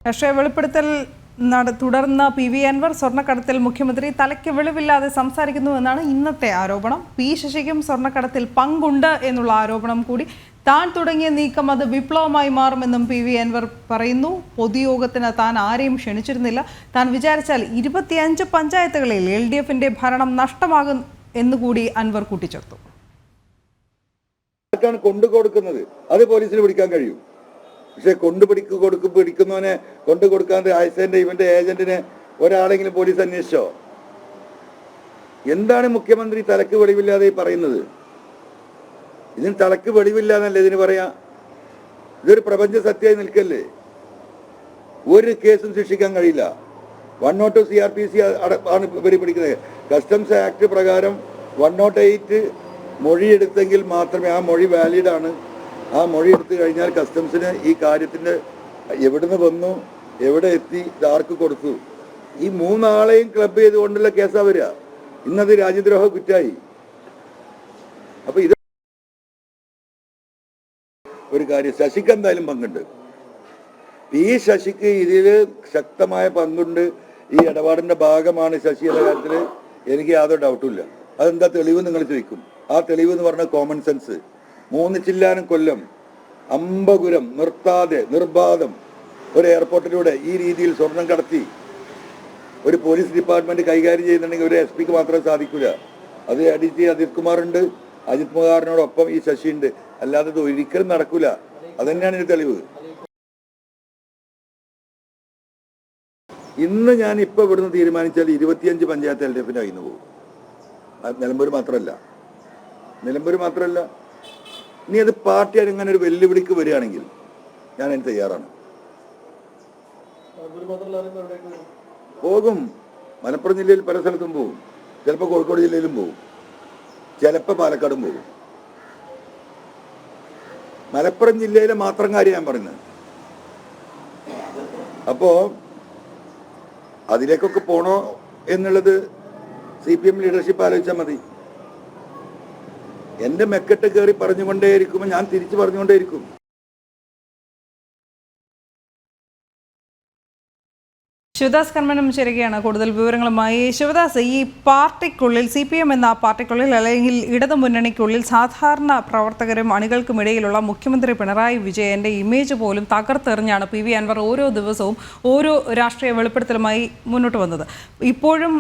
രാഷ്ട്രീയ വെളിപ്പെടുത്തൽ തുടർന്ന് PV അൻവർ സ്വർണ്ണക്കടത്തിൽ മുഖ്യമന്ത്രി തലയ്ക്ക് വെളിവില്ലാതെ സംസാരിക്കുന്നുവെന്നാണ് ഇന്നത്തെ ആരോപണം. പി ശശിക്കും സ്വർണ്ണക്കടത്തിൽ പങ്കുണ്ട് എന്നുള്ള ആരോപണം കൂടി. താൻ തുടങ്ങിയ നീക്കം അത് വിപ്ലവമായി മാറുമെന്നും PV അൻവർ പറയുന്നു. പൊതുയോഗത്തിന് താൻ ആരെയും ക്ഷണിച്ചിരുന്നില്ല. താൻ വിചാരിച്ചാൽ 25 പഞ്ചായത്തുകളിൽ LDFന്റെ ഭരണം നഷ്ടമാകും എന്നുകൂടി അൻവർ കൂട്ടിച്ചേർത്തു. കൊണ്ടുകൊടുക്കുന്നത് അത് പോലീസിന് പിടിക്കാൻ കഴിയും. പക്ഷെ പിടിക്കുന്നവനെ കൊണ്ടു കൊടുക്കാതെ ഐസന്റെ ഇവന്റെ ഏജന്റിനെ ഒരാളെങ്കിലും പോലീസ് അന്വേഷിച്ചോ? എന്താണ് മുഖ്യമന്ത്രി തലക്ക് വെളിവില്ലാതെ പറയുന്നത്? ഇതിന് തലക്ക് വെളിവില്ലാന്നല്ലേ ഇതിന് പറയാ? ഇതൊരു പ്രപഞ്ച സത്യമായി നിൽക്കല്ലേ? ഒരു കേസും ശിക്ഷിക്കാൻ കഴിയില്ല. 102 CRPC ആണ് ഇവർ പിടിക്കുന്നത്. കസ്റ്റംസ് ആക്ട് പ്രകാരം 108 മൊഴിയെടുത്തെങ്കിൽ മാത്രമേ ആ മൊഴി വാലിഡ് ആണ്. ആ മൊഴി എടുത്തു കഴിഞ്ഞാൽ കസ്റ്റംസിന് ഈ കാര്യത്തിന്റെ എവിടുന്ന് വന്നു, എവിടെ എത്തി, ആർക്ക് കൊടുത്തു, ഈ മൂന്നാളെയും ക്ലബ് ചെയ്തുകൊണ്ടുള്ള കേസാ വരിക. ഇന്നത് രാജ്യദ്രോഹ കുറ്റായി. അപ്പൊ ഇത് ഒരു കാര്യം, ശശിക്ക് എന്തായാലും പങ്കുണ്ട്. ഈ ശശിക്ക് ഇതില് ശക്തമായ പങ്കുണ്ട്. ഈ ഇടപാടിന്റെ ഭാഗമാണ് ശശി എന്ന കാര്യത്തിൽ എനിക്ക് യാതൊരു ഡൗട്ടുമില്ല. അതെന്താ തെളിവ് നിങ്ങൾ ചോദിക്കും. ആ തെളിവ് എന്ന് പറഞ്ഞ കോമൺ സെൻസ്. 3 ചില്ലാനം കൊല്ലം അമ്പകുരം നിർത്താതെ നിർബാധം ഒരു എയർപോർട്ടിലൂടെ ഈ രീതിയിൽ സ്വർണം കടത്തി ഒരു പോലീസ് ഡിപ്പാർട്ട്മെന്റ് കൈകാര്യം ചെയ്യുന്നുണ്ടെങ്കിൽ ഒരു SP ക്ക് മാത്രമേ സാധിക്കില്ല. അത് ADG അജിത് കുമാറുണ്ട്, അജിത് കുമാറിനോടൊപ്പം ഈ ശശിയുണ്ട്. അല്ലാതെ ഇത് ഒരിക്കലും നടക്കൂല. അതന്നെയാണ് ഇതിന് തെളിവ്. ഇന്ന് ഞാൻ ഇപ്പൊ ഇവിടുന്ന് തീരുമാനിച്ചാൽ 25 പഞ്ചായത്ത് LDFന്റെ കയ്യിൽ നിന്ന് പോകും. നിലമ്പൂർ മാത്രമല്ല. ഇനി അത് പാർട്ടി അങ്ങനെ ഒരു വെല്ലുവിളിക്ക് വരികയാണെങ്കിൽ ഞാൻ അതിന് തയ്യാറാണ്. പോകും. മലപ്പുറം ജില്ലയിൽ പല സ്ഥലത്തും പോകും. ചിലപ്പോൾ കോഴിക്കോട് ജില്ലയിലും പോകും, ചിലപ്പോൾ പാലക്കാടും പോകും. മലപ്പുറം ജില്ലയിലെ മാത്രം കാര്യം ഞാൻ പറയുന്നത്. അപ്പോ അതിലേക്കൊക്കെ പോണോ എന്നുള്ളത് CPM ലീഡർഷിപ്പ് ആലോചിച്ചാൽ മതി. എന്റെ മെക്കെട്ട് കയറി പറഞ്ഞുകൊണ്ടേയിരിക്കുമ്പോൾ ഞാൻ തിരിച്ചു പറഞ്ഞുകൊണ്ടേയിരിക്കും. ശിവദാസ് കർമ്മനം ചേരുകയാണ് കൂടുതൽ വിവരങ്ങളുമായി. ശിവദാസ്, ഈ പാർട്ടിക്കുള്ളിൽ CPM എന്ന പാർട്ടിക്കുള്ളിൽ അല്ലെങ്കിൽ ഇടതുമുന്നണിക്കുള്ളിൽ സാധാരണ പ്രവർത്തകരും അണികൾക്കുമിടയിലുള്ള മുഖ്യമന്ത്രി പിണറായി വിജയന്റെ ഇമേജ് പോലും തകർത്തെറിഞ്ഞാണ് PV അൻവർ ഓരോ ദിവസവും ഓരോ രാഷ്ട്രീയ വെളിപ്പെടുത്തലുമായി മുന്നോട്ട് വന്നത്. ഇപ്പോഴും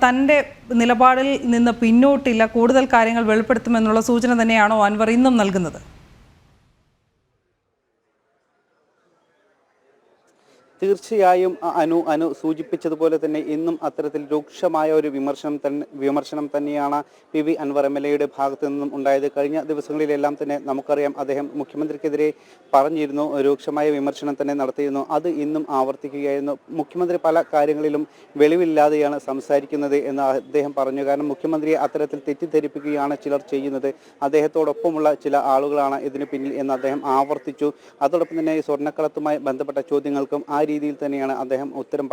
തൻ്റെ നിലപാടിൽ നിന്ന് പിന്നോട്ടില്ല, കൂടുതൽ കാര്യങ്ങൾ വെളിപ്പെടുത്തുമെന്നുള്ള സൂചന തന്നെയാണോ അൻവർ ഇന്നും നൽകുന്നത്? തീർച്ചയായും അനു സൂചിപ്പിച്ചതുപോലെ തന്നെ ഇന്നും അത്തരത്തിൽ രൂക്ഷമായ ഒരു വിമർശനം തന്നെയാണ് PV അൻവർ MLA ഭാഗത്തു നിന്നും ഉണ്ടായത്. കഴിഞ്ഞ ദിവസങ്ങളിലെല്ലാം തന്നെ നമുക്കറിയാം, അദ്ദേഹം മുഖ്യമന്ത്രിക്കെതിരെ പറഞ്ഞിരുന്നു, രൂക്ഷമായ വിമർശനം തന്നെ നടത്തിയിരുന്നു. അത് ഇന്നും ആവർത്തിക്കുകയായിരുന്നു. മുഖ്യമന്ത്രി പല കാര്യങ്ങളിലും വെളിവില്ലാതെയാണ് സംസാരിക്കുന്നത് എന്ന് അദ്ദേഹം പറഞ്ഞു. കാരണം മുഖ്യമന്ത്രിയെ അത്തരത്തിൽ തെറ്റിദ്ധരിപ്പിക്കുകയാണ് ചിലർ ചെയ്യുന്നത്. അദ്ദേഹത്തോടൊപ്പമുള്ള ചില ആളുകളാണ് ഇതിന് പിന്നിൽ എന്ന് അദ്ദേഹം ആവർത്തിച്ചു. അതോടൊപ്പം തന്നെ ഈ സ്വർണ്ണക്കടത്തുമായി ബന്ധപ്പെട്ട ചോദ്യങ്ങൾക്കും ആ രീതിയിൽ തന്നെയാണ് അദ്ദേഹം ഉത്തരം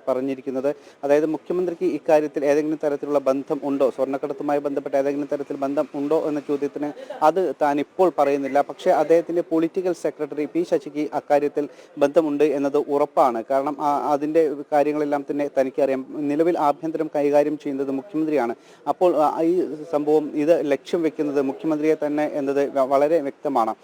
പറഞ്ഞിരിക്കുന്നത്. അതായത് മുഖ്യമന്ത്രിക്ക് ഇക്കാര്യത്തിൽ ഏതെങ്കിലും തരത്തിലുള്ള ബന്ധം ഉണ്ടോ, സ്വർണ്ണക്കടത്തുമായി ബന്ധപ്പെട്ട ഏതെങ്കിലും തരത്തിൽ ബന്ധം ഉണ്ടോ എന്ന ചോദ്യത്തിന് അത് താൻ ഇപ്പോൾ പറയുന്നില്ല. പക്ഷേ അദ്ദേഹത്തിന്റെ പൊളിറ്റിക്കൽ സെക്രട്ടറി P ശശിക്ക് അക്കാര്യത്തിൽ ബന്ധമുണ്ട് എന്നത് ഉറപ്പാണ്. കാരണം അതിൻ്റെ കാര്യങ്ങളെല്ലാം തന്നെ തനിക്കറിയാം. നിലവിൽ ആഭ്യന്തരം കൈകാര്യം ചെയ്യുന്നത് മുഖ്യമന്ത്രിയാണ്. അപ്പോൾ ഈ സംഭവം ഇത് ലക്ഷ്യം വെക്കുന്നത് മുഖ്യമന്ത്രിയെ തന്നെ എന്നത് വളരെ വ്യക്തമാണ്.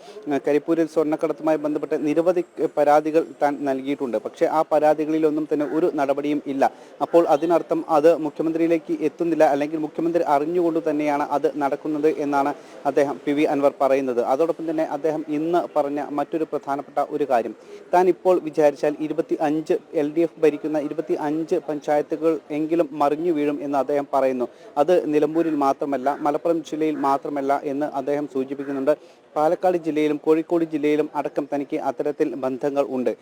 കരിപ്പൂരിൽ സ്വർണ്ണക്കടത്തുമായി ബന്ധപ്പെട്ട് നിരവധി പരാതികൾ താൻ നൽകിയിട്ടുണ്ട്. പക്ഷേ ആ പരാതികളിലൊന്നും തന്നെ ഒരു നടപടിയും ഇല്ല. അപ്പോൾ അതിനർത്ഥം അത് മുഖ്യമന്ത്രിയിലേക്ക് എത്തുന്നില്ല, അല്ലെങ്കിൽ മുഖ്യമന്ത്രി അറിഞ്ഞുകൊണ്ട് തന്നെയാണ് അത് നടക്കുന്നത് എന്നാണ് അദ്ദേഹം PV അൻവർ പറയുന്നത്. അതോടൊപ്പം തന്നെ അദ്ദേഹം ഇന്ന് പറഞ്ഞ മറ്റൊരു പ്രധാനപ്പെട്ട ഒരു കാര്യം, താൻ ഇപ്പോൾ വിചാരിച്ചാൽ 25 LDF ഭരിക്കുന്ന 25 പഞ്ചായത്തുകൾ എങ്കിലും മറിഞ്ഞു വീഴും എന്ന് അദ്ദേഹം പറയുന്നു. അത് നിലമ്പൂരിൽ മാത്രമല്ല, മലപ്പുറം ജില്ലയിൽ മാത്രമല്ല എന്ന് അദ്ദേഹം സൂചിപ്പിക്കുന്നുണ്ട്. പാലക്കാട് ജില്ലയിലും കോഴിക്കോട് ജില്ലയിലും അടക്കം തനിക്ക് അത്തരത്തിൽ ബന്ധങ്ങൾ ഉണ്ട്.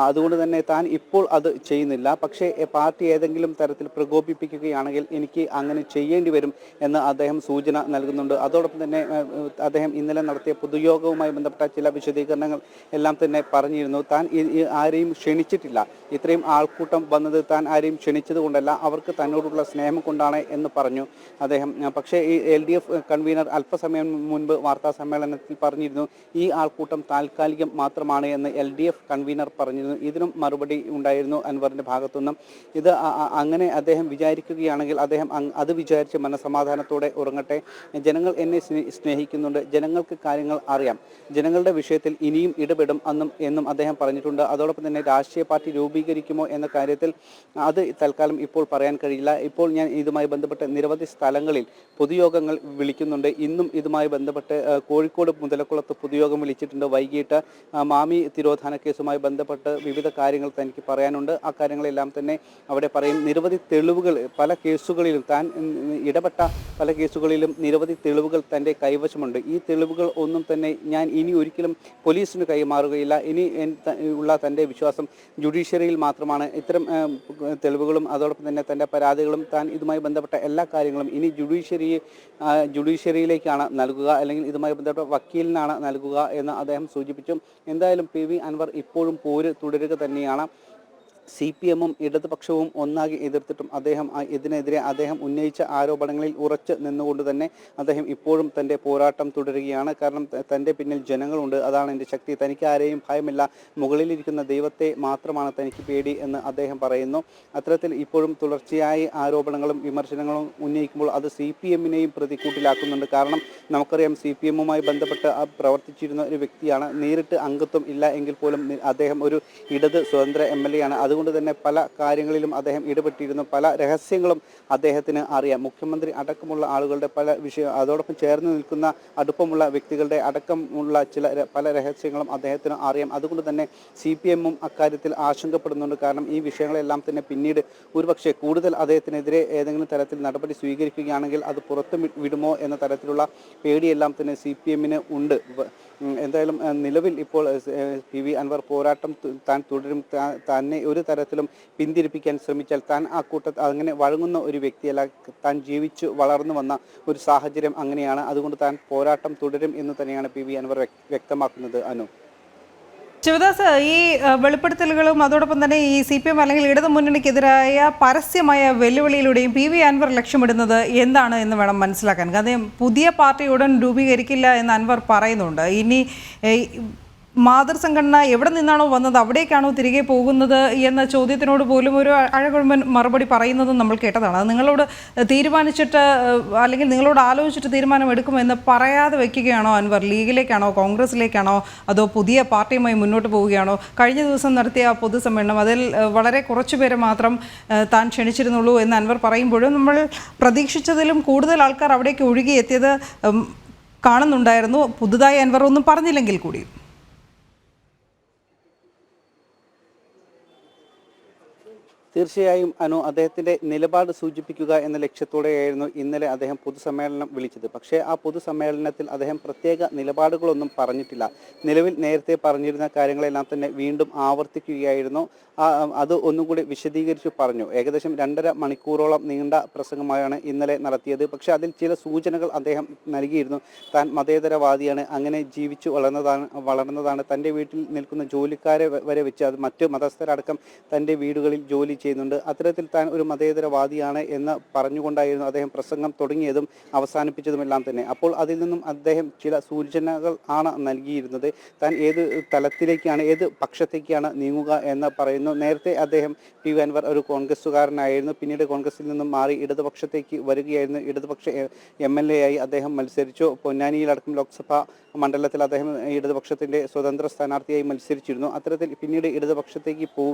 അതുകൊണ്ട് തന്നെ താൻ ഇപ്പോൾ അത് ചെയ്യുന്നില്ല. പക്ഷേ പാർട്ടി ഏതെങ്കിലും തരത്തിൽ പ്രകോപിപ്പിക്കുകയാണെങ്കിൽ എനിക്ക് അങ്ങനെ ചെയ്യേണ്ടി വരും എന്ന് അദ്ദേഹം സൂചന നൽകുന്നുണ്ട്. അതോടൊപ്പം തന്നെ അദ്ദേഹം ഇന്നലെ നടത്തിയ പൊതുയോഗവുമായി ബന്ധപ്പെട്ട ചില വിശദീകരണങ്ങൾ എല്ലാം തന്നെ പറഞ്ഞിരുന്നു. താൻ ആരെയും ക്ഷണിച്ചിട്ടില്ല, ഇത്രയും ആൾക്കൂട്ടം വന്നത് താൻ ആരെയും ക്ഷണിച്ചത് കൊണ്ടല്ല, അവർക്ക് തന്നോടുള്ള സ്നേഹം കൊണ്ടാണ് എന്ന് പറഞ്ഞു അദ്ദേഹം. പക്ഷേ ഈ LDF കൺവീനർ അല്പസമയം മുൻപ് വാർത്താ സമ്മേളനത്തിൽ പറഞ്ഞിരുന്നു ഈ ആൾക്കൂട്ടം താൽക്കാലികം മാത്രമാണ് എന്ന് LDF കൺവീനർ പറഞ്ഞിരുന്നു. ഇതിനും മറുപടി ഉണ്ടായിരുന്നു അൻവറിന്റെ ഭാഗത്തുനിന്നും. ഇത് അങ്ങനെ അദ്ദേഹം വിചാരിക്കുകയാണെങ്കിൽ അദ്ദേഹം അത് വിചാരിച്ച് മനസമാധാനത്തോടെ ഉറങ്ങട്ടെ. ജനങ്ങൾ എന്നെ സ്നേഹിക്കുന്നുണ്ട്, ജനങ്ങൾക്ക് കാര്യങ്ങൾ അറിയാം, ജനങ്ങളുടെ വിഷയത്തിൽ ഇനിയും ഇടപെടും എന്നും അദ്ദേഹം പറഞ്ഞിട്ടുണ്ട്. അതോടൊപ്പം തന്നെ രാഷ്ട്രീയ പാർട്ടി രൂപീകരിക്കുമോ എന്ന കാര്യത്തിൽ അത് തൽക്കാലം ഇപ്പോൾ പറയാൻ കഴിയില്ല. ഇപ്പോൾ ഞാൻ ഇതുമായി ബന്ധപ്പെട്ട് നിരവധി സ്ഥലങ്ങളിൽ പൊതുയോഗങ്ങൾ വിളിക്കുന്നുണ്ട്. ഇന്നും ഇതുമായി ബന്ധപ്പെട്ട് കോഴിക്കോട് മുതലക്കുളത്ത് പൊതുയോഗം വിളിച്ചിട്ടുണ്ട്. വൈകിട്ട് മാമി തിരോധാന കേസുമായി ബന്ധപ്പെട്ട് വിവിധ കാര്യങ്ങൾ തനിക്ക് പറയാനുണ്ട്. ആ കാര്യങ്ങളെല്ലാം തന്നെ അവിടെ പറയും. നിരവധി തെളിവുകൾ പല കേസുകളിലും താൻ ഇടപെട്ട പല കേസുകളിലും നിരവധി തെളിവുകൾ തൻ്റെ കൈവശമുണ്ട്. ഈ തെളിവുകൾ ഒന്നും തന്നെ ഞാൻ ഇനി ഒരിക്കലും പോലീസിന് കൈമാറുകയില്ല. ഇനി ഉള്ള തൻ്റെ വിശ്വാസം ജുഡീഷ്യറിയിൽ മാത്രമാണ്. ഇത്തരം തെളിവുകളും അതോടൊപ്പം തന്നെ തൻ്റെ പരാതികളും താൻ ഇതുമായി ബന്ധപ്പെട്ട എല്ലാ കാര്യങ്ങളും ഇനി ജുഡീഷ്യറിയിലേക്കാണ് നൽകുക, അല്ലെങ്കിൽ ഇതുമായി ബന്ധപ്പെട്ട വക്കീലിനാണ് നൽകുക എന്ന് അദ്ദേഹം സൂചിപ്പിച്ചു. എന്തായാലും PV അൻവർ ഇപ്പോഴും പോര് തുടരുക തന്നെയാണ്. CPM-ഉം ഇടതുപക്ഷവും ഒന്നാകെ എതിർത്തിട്ടും ഇതിനെതിരെ അദ്ദേഹം ഉന്നയിച്ച ആരോപണങ്ങളിൽ ഉറച്ചു നിന്നുകൊണ്ട് തന്നെ അദ്ദേഹം ഇപ്പോഴും തൻ്റെ പോരാട്ടം തുടരുകയാണ്. കാരണം തൻ്റെ പിന്നിൽ ജനങ്ങളുണ്ട്, അതാണ് എൻ്റെ ശക്തി, തനിക്ക് ആരെയും ഭയമില്ല, മുകളിലിരിക്കുന്ന ദൈവത്തെ മാത്രമാണ് തനിക്ക് പേടി എന്ന് അദ്ദേഹം പറയുന്നു. അത്തരത്തിൽ ഇപ്പോഴും തുടർച്ചയായി ആരോപണങ്ങളും വിമർശനങ്ങളും ഉന്നയിക്കുമ്പോൾ അത് CPM-നെയും പ്രതിക്കൂട്ടിലാക്കുന്നുണ്ട്. കാരണം നമുക്കറിയാം CPM-വുമായി ബന്ധപ്പെട്ട് പ്രവർത്തിച്ചിരുന്ന ഒരു വ്യക്തിയാണ്. നേരിട്ട് അംഗത്വം ഇല്ല എങ്കിൽ പോലും അദ്ദേഹം ഒരു ഇടത് സ്വതന്ത്ര MLA ആണ്. അതുകൊണ്ട് തന്നെ പല കാര്യങ്ങളിലും അദ്ദേഹം ഇടപെട്ടിരുന്നു. പല രഹസ്യങ്ങളും അദ്ദേഹത്തിന് അറിയാം. മുഖ്യമന്ത്രി അടക്കമുള്ള ആളുകളുടെ പല അതോടൊപ്പം ചേർന്ന് നിൽക്കുന്ന അടുപ്പമുള്ള വ്യക്തികളുടെ അടക്കമുള്ള പല രഹസ്യങ്ങളും അദ്ദേഹത്തിന് അറിയാം. അതുകൊണ്ട് തന്നെ CPM-ഉം അക്കാര്യത്തിൽ ആശങ്കപ്പെടുന്നുണ്ട്. കാരണം ഈ വിഷയങ്ങളെല്ലാം തന്നെ പിന്നീട് ഒരുപക്ഷെ കൂടുതൽ അദ്ദേഹത്തിനെതിരെ ഏതെങ്കിലും തരത്തിൽ നടപടി സ്വീകരിക്കുകയാണെങ്കിൽ അത് പുറത്തു വിടുമോ എന്ന തരത്തിലുള്ള പേടിയെല്ലാം തന്നെ CPM-ന് ഉണ്ട്. എന്തായാലും നിലവിൽ ഇപ്പോൾ PV അൻവർ പോരാട്ടം താൻ തുടരും. തന്നെ ഒരു തരത്തിലും പിന്തിരിപ്പിക്കാൻ ശ്രമിച്ചാൽ താൻ ആ കൂട്ടത്തിൽ അങ്ങനെ വഴങ്ങുന്ന ഒരു വ്യക്തിയല്ല. താൻ ജീവിച്ചു വളർന്നു വന്ന ഒരു സാഹചര്യം അങ്ങനെയാണ്. അതുകൊണ്ട് താൻ പോരാട്ടം തുടരും എന്ന് തന്നെയാണ് PV അൻവർ വ്യക്തമാക്കുന്നത്. അനു, ശിവദാസ്, ഈ വെളിപ്പെടുത്തലുകളും അതോടൊപ്പം തന്നെ ഈ CPM അല്ലെങ്കിൽ ഇടതു മുന്നണിക്കെതിരായ പരസ്യമായ വെല്ലുവിളിയിലൂടെയും PV അൻവർ ലക്ഷ്യമിടുന്നത് എന്താണ് എന്ന് വേണം മനസ്സിലാക്കാൻ. കാരണം പുതിയ പാർട്ടി ഉടൻ രൂപീകരിക്കില്ല എന്ന് അൻവർ പറയുന്നുണ്ട്. ഇനി മാതൃസംഘടന എവിടെ നിന്നാണോ വന്നത് അവിടേക്കാണോ തിരികെ പോകുന്നത് എന്ന ചോദ്യത്തിനോട് പോലും ഒരു അഴകുഴമ്പൻ മറുപടി പറയുന്നതും നമ്മൾ കേട്ടതാണ്. അത് നിങ്ങളോട് തീരുമാനിച്ചിട്ട് അല്ലെങ്കിൽ നിങ്ങളോട് ആലോചിച്ചിട്ട് തീരുമാനം എടുക്കുമെന്ന് പറയാതെ വയ്ക്കുകയാണോ അൻവർ? ലീഗിലേക്കാണോ, കോൺഗ്രസിലേക്കാണോ, അതോ പുതിയ പാർട്ടിയുമായി മുന്നോട്ട് പോവുകയാണോ? കഴിഞ്ഞ ദിവസം നടത്തിയ പൊതുസമ്മേളനം, അതിൽ വളരെ കുറച്ചുപേരെ മാത്രം താൻ ക്ഷണിച്ചിരുന്നുള്ളൂ എന്ന് അൻവർ പറയുമ്പോഴും നമ്മൾ പ്രതീക്ഷിച്ചതിലും കൂടുതൽ ആൾക്കാർ അവിടേക്ക് ഒഴുകിയെത്തിയത് കാണുന്നുണ്ടായിരുന്നു, പുതുതായി അൻവർ ഒന്നും പറഞ്ഞില്ലെങ്കിൽ കൂടി. തീർച്ചയായും അനു, അദ്ദേഹത്തിൻ്റെ നിലപാട് സൂചിപ്പിക്കുക എന്ന ലക്ഷ്യത്തോടെയായിരുന്നു ഇന്നലെ അദ്ദേഹം പൊതുസമ്മേളനം വിളിച്ചത്. പക്ഷേ ആ പൊതുസമ്മേളനത്തിൽ അദ്ദേഹം പ്രത്യേക നിലപാടുകളൊന്നും പറഞ്ഞിട്ടില്ല. നിലവിൽ നേരത്തെ പറഞ്ഞിരുന്ന കാര്യങ്ങളെല്ലാം തന്നെ വീണ്ടും ആവർത്തിക്കുകയായിരുന്നു. അത് ഒന്നും കൂടി വിശദീകരിച്ച് പറഞ്ഞു. ഏകദേശം 2.5 മണിക്കൂറോളം നീണ്ട പ്രസംഗമായാണ് ഇന്നലെ നടത്തിയത്. പക്ഷേ അതിൽ ചില സൂചനകൾ അദ്ദേഹം നൽകിയിരുന്നു. താൻ മതേതരവാദിയാണ്, അങ്ങനെ ജീവിച്ചു വളർന്നതാണ്, തൻ്റെ വീട്ടിൽ നിൽക്കുന്ന ജോലിക്കാരെ വരെ വെച്ച് അത് മറ്റ് മതസ്ഥരടക്കം തൻ്റെ വീടുകളിൽ ജോലി ചെയ്യുന്നുണ്ട്, അത്തരത്തിൽ താൻ ഒരു മതേതരവാദിയാണ് എന്ന് പറഞ്ഞുകൊണ്ടായിരുന്നു അദ്ദേഹം പ്രസംഗം തുടങ്ങിയതും അവസാനിപ്പിച്ചതുമെല്ലാം തന്നെ. അപ്പോൾ അതിൽ നിന്നും അദ്ദേഹം ചില സൂചനകൾ ആണ് നൽകിയിരുന്നത്. താൻ ഏത് തലത്തിലേക്കാണ്, ഏത് പക്ഷത്തേക്കാണ് നീങ്ങുക എന്ന് പറയുന്നു. നേരത്തെ അദ്ദേഹം PV അൻവർ ഒരു കോൺഗ്രസ്സുകാരനായിരുന്നു. പിന്നീട് കോൺഗ്രസിൽ നിന്നും മാറി ഇടതുപക്ഷത്തേക്ക് വരികയായിരുന്നു. ഇടതുപക്ഷ MLA ആയി അദ്ദേഹം മത്സരിച്ചു. പൊന്നാനിയിലടക്കം ലോക്സഭാ മണ്ഡലത്തിൽ അദ്ദേഹം ഇടതുപക്ഷത്തിൻ്റെ സ്വതന്ത്ര സ്ഥാനാർത്ഥിയായി മത്സരിച്ചിരുന്നു. അത്തരത്തിൽ പിന്നീട് ഇടതുപക്ഷത്തേക്ക്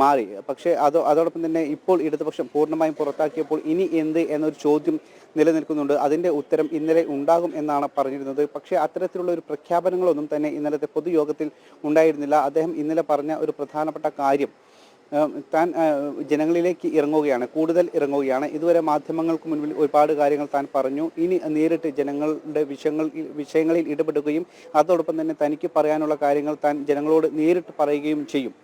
മാറി. പക്ഷേ അതോടൊപ്പം തന്നെ ഇപ്പോൾ ഇടതുപക്ഷം പൂർണ്ണമായും പുറത്താക്കിയപ്പോൾ ഇനി എന്ത് എന്നൊരു ചോദ്യം നിലനിൽക്കുന്നുണ്ട്. അതിൻ്റെ ഉത്തരം ഇന്നലെ ഉണ്ടാകും എന്നാണ് പറഞ്ഞിരുന്നത്. പക്ഷേ അത്തരത്തിലുള്ള ഒരു പ്രഖ്യാപനങ്ങളൊന്നും തന്നെ ഇന്നലത്തെ പൊതുയോഗത്തിൽ ഉണ്ടായിരുന്നില്ല. അദ്ദേഹം ഇന്നലെ പറഞ്ഞ ഒരു പ്രധാനപ്പെട്ട കാര്യം, താൻ ജനങ്ങളിലേക്ക് കൂടുതൽ ഇറങ്ങുകയാണ്. ഇതുവരെ മാധ്യമങ്ങൾക്ക് മുൻപിൽ ഒരുപാട് കാര്യങ്ങൾ താൻ പറഞ്ഞു. ഇനി നേരിട്ട് ജനങ്ങളുടെ വിഷയങ്ങളിൽ ഇടപെടുകയും അതോടൊപ്പം തന്നെ തനിക്ക് പറയാനുള്ള കാര്യങ്ങൾ താൻ ജനങ്ങളോട് നേരിട്ട് പറയുകയും ചെയ്യും.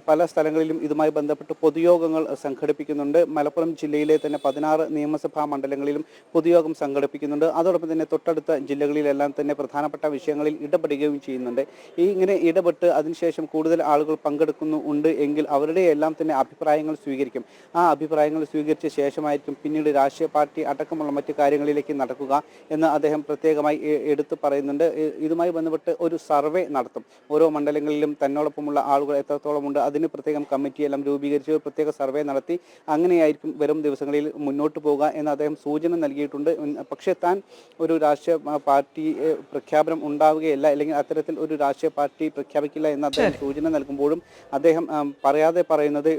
പല സ്ഥലങ്ങളിലും ഇതുമായി ബന്ധപ്പെട്ട് പൊതുയോഗങ്ങൾ സംഘടിപ്പിക്കുന്നുണ്ട്. മലപ്പുറം ജില്ലയിലെ തന്നെ 16 നിയമസഭാ മണ്ഡലങ്ങളിലും പൊതുയോഗം സംഘടിപ്പിക്കുന്നുണ്ട്. അതോടൊപ്പം തന്നെ തൊട്ടടുത്ത ജില്ലകളിലെല്ലാം തന്നെ പ്രധാനപ്പെട്ട വിഷയങ്ങളിൽ ഇടപെടുകയും ചെയ്യുന്നുണ്ട്. ഇങ്ങനെ ഇടപെട്ട് അതിനുശേഷം കൂടുതൽ ആളുകൾ പങ്കെടുക്കുന്നുണ്ട് എങ്കിൽ അവരുടെ എല്ലാം തന്നെ അഭിപ്രായങ്ങൾ സ്വീകരിക്കും. ആ അഭിപ്രായങ്ങൾ സ്വീകരിച്ച ശേഷമായിരിക്കും പിന്നീട് രാഷ്ട്രീയ പാർട്ടി അടക്കമുള്ള മറ്റു കാര്യങ്ങളിലേക്ക് നടക്കുക എന്ന് അദ്ദേഹം പ്രത്യേകമായി എടുത്തു പറയുന്നുണ്ട്. ഇതുമായി ബന്ധപ്പെട്ട് ഒരു സർവേ നടത്തും. ഓരോ മണ്ഡലങ്ങളിലും തന്നോടൊപ്പമുള്ള ആളുകൾ എത്രത്തോളം ഉണ്ട്, അതിന് പ്രത്യേകം കമ്മിറ്റിയെല്ലാം രൂപീകരിച്ച് പ്രത്യേക സർവേ നടത്തി അങ്ങനെയായിരിക്കും വരും ദിവസങ്ങളിൽ മുന്നോട്ട് പോകുക എന്ന് അദ്ദേഹം സൂചന നൽകിയിട്ടുണ്ട്. പക്ഷേ താൻ ഒരു രാഷ്ട്രീയ പാർട്ടി പ്രഖ്യാപനം ഉണ്ടാവുകയില്ല, അല്ലെങ്കിൽ അത്തരത്തിൽ ഒരു രാഷ്ട്രീയ പാർട്ടി പ്രഖ്യാപിക്കില്ല എന്ന് അദ്ദേഹം സൂചന നൽകുമ്പോഴും അദ്ദേഹം പറയാതെ പറയുന്നത്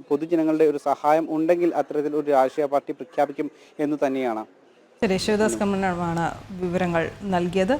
പൊതുജനങ്ങളുടെ ഒരു സഹായം ഉണ്ടെങ്കിൽ അത്തരത്തിൽ ഒരു രാഷ്ട്രീയ പാർട്ടി പ്രഖ്യാപിക്കും എന്ന് തന്നെയാണ്. ശരി, ശിവദാസ് കമ്മണ്ണമാണ് വിവരങ്ങൾ നൽകിയത്.